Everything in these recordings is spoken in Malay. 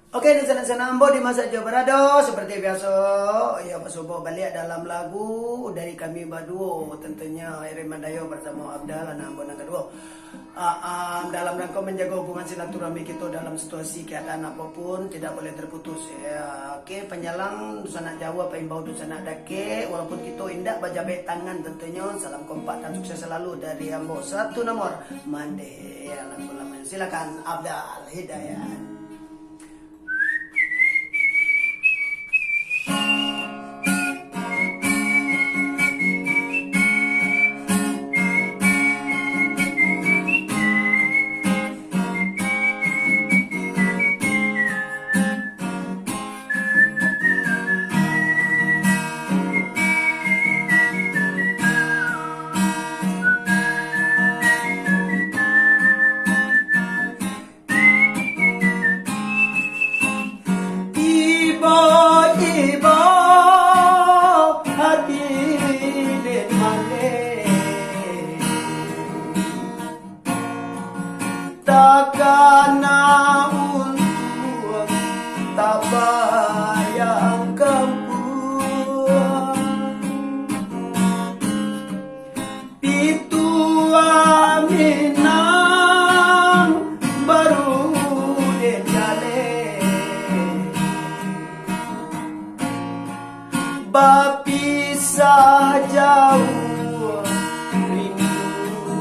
Oke, di sana-sana ambo di masa Jawa Berado seperti biasa ya bersubuh balik dalam lagu dari kami berdua, tentunya Heri Mandayo bersama Abdal anak ambo yang kedua. Dalam rangka menjaga hubungan silaturahmi kita dalam situasi keadaan apapun tidak boleh terputus ya. Oke, penyalang sana Jawa paimbau sana dake walaupun kita indak berjabat tangan, tentunya salam kompak dan sukses selalu dari ambo satu nomor Mandeh ya. Lagu-lagu silakan Abdal Hidayat. Takkan untuk tak bayang kempuan Pitu aminang baru den jale Bapisah jauh rindu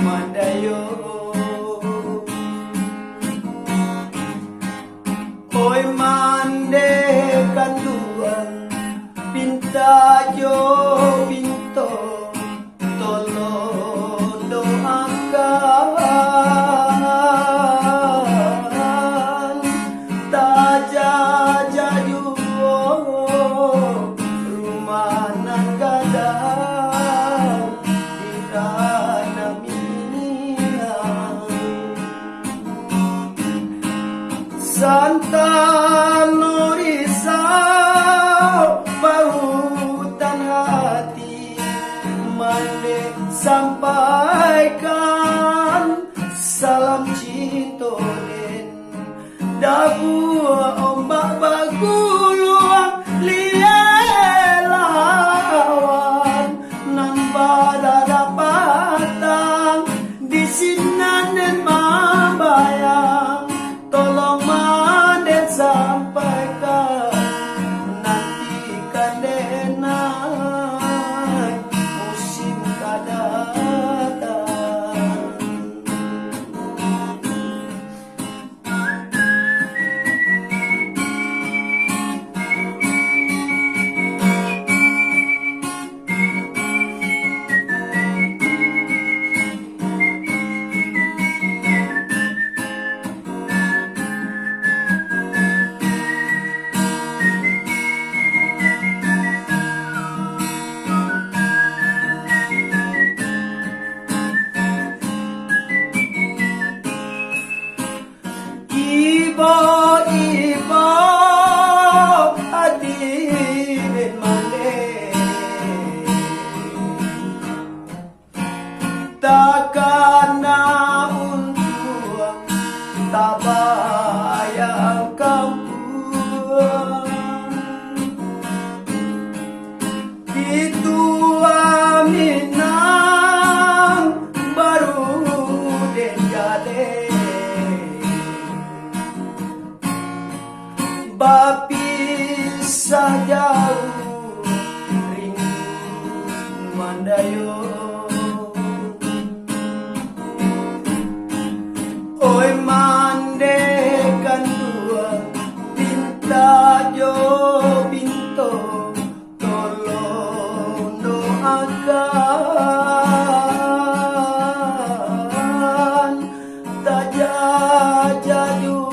Mandayo Oi Mandeh kanduan pinta jo pinto tolong doakan taja jaju rumah nanggadang dirana minang Santan risau pautan hati Mandeh sampaikan salam cinta den dabu ombak baguluang lielawan nambah dadapatang di sinanen mambayang tolong Mandeh sampaikan nantikan denai musim kadatang Ibu hadirin Mandeh takkan untuk tak bayang kampuan Itu aminang baru den jale Bapisah jauh rindu Mandayo Oi Mandeh kanduan pinta jo pinto tolong doakan taja jaju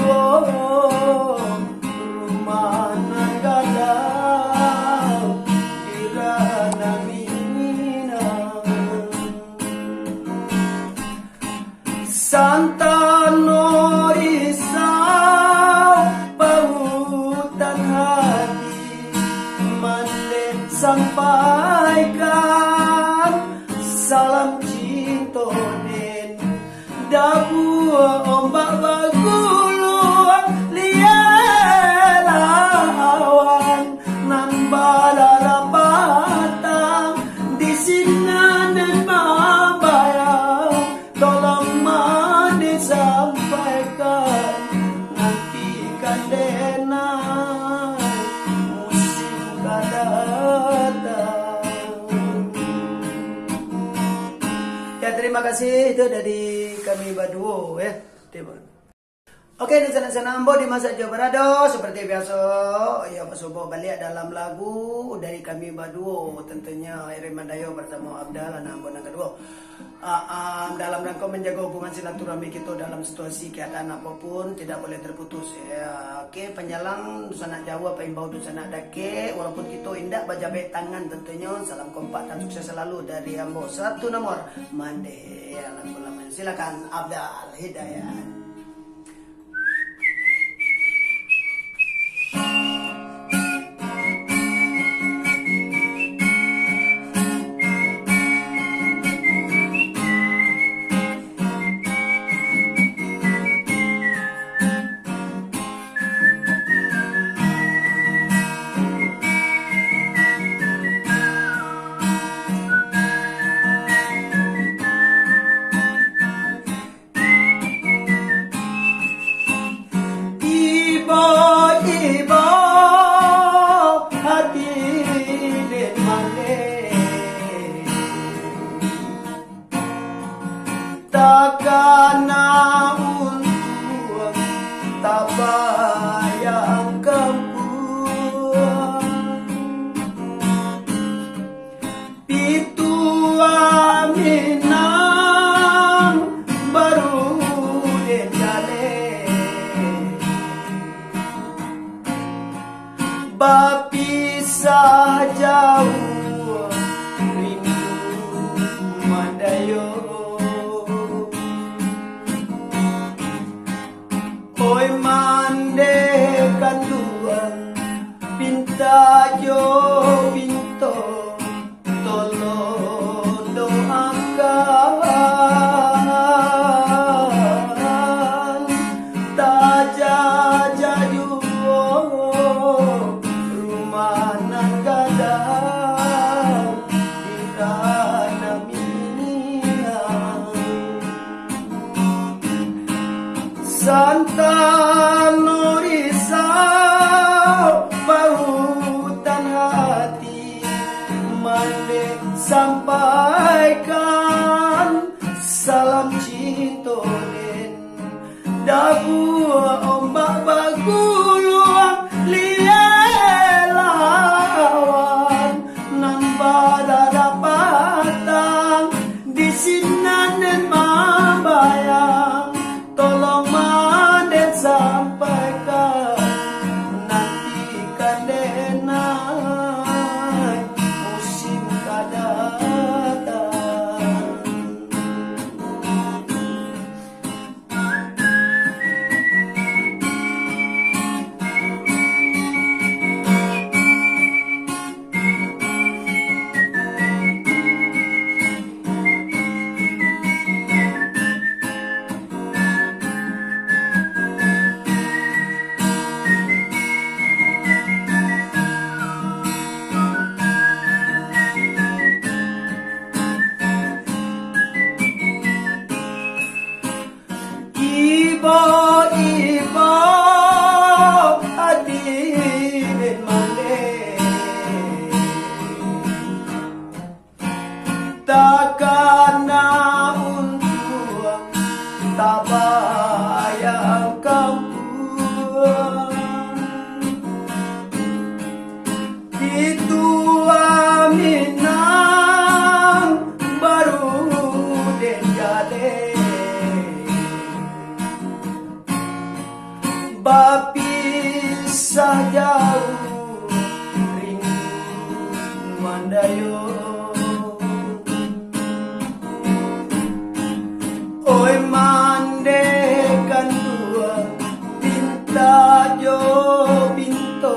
rumah nanggadang kasih itu dari kami berdua ya. Oke, di sana-sana ambo di masa Jawa Barat seperti biasa ya subuh balik dalam lagu dari kami berdua tentunya Heri Mandayo bersama Abdal anak ambo yang kedua. Dalam rangka menjaga hubungan silaturahmi kita dalam situasi keadaan apapun tidak boleh terputus ya. Oke, penjalang sanak Jawa paimbau sanak dake walaupun kita indak berjabat tangan tentunya salam kompak dan sukses selalu dari ambo satu nomor Mandeh ya, lagu-lagu silakan Abdal Hidayat. Takkan untuk tak bayang kempuan Pitu aminang baru denjale Bapisah jauh rindu Mandayo Oi Mandeh kanduan pinta jo pinto tolong doakan taja jaju rumah nagadang irana minang Santa Norisau pautan hati Mandeh sampaikan salam cinta den dabu ombak baguluang lielawan nan badada patang di sinan den mambayang tolong Mandeh sampaikan nantikan denai musim kadatang Ibu hadirin Mandeh takkan untuk tak bayang kempuan Itu aminang baru denjale Bapisah jauh rindu Mandayo Oi Mandeh kanduan pinta jo pinto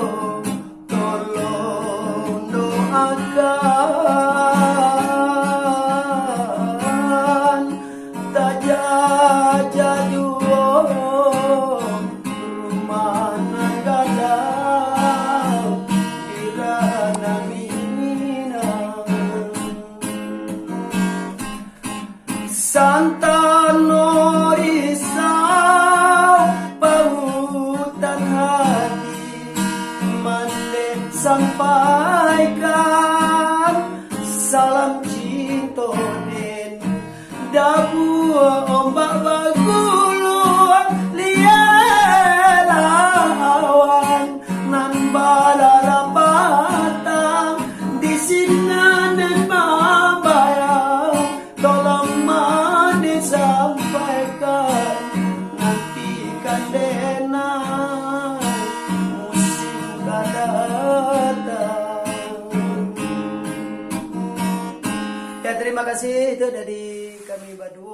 tolong doakan taja jaju rumah nagadang kasih, itu dari kami berdua.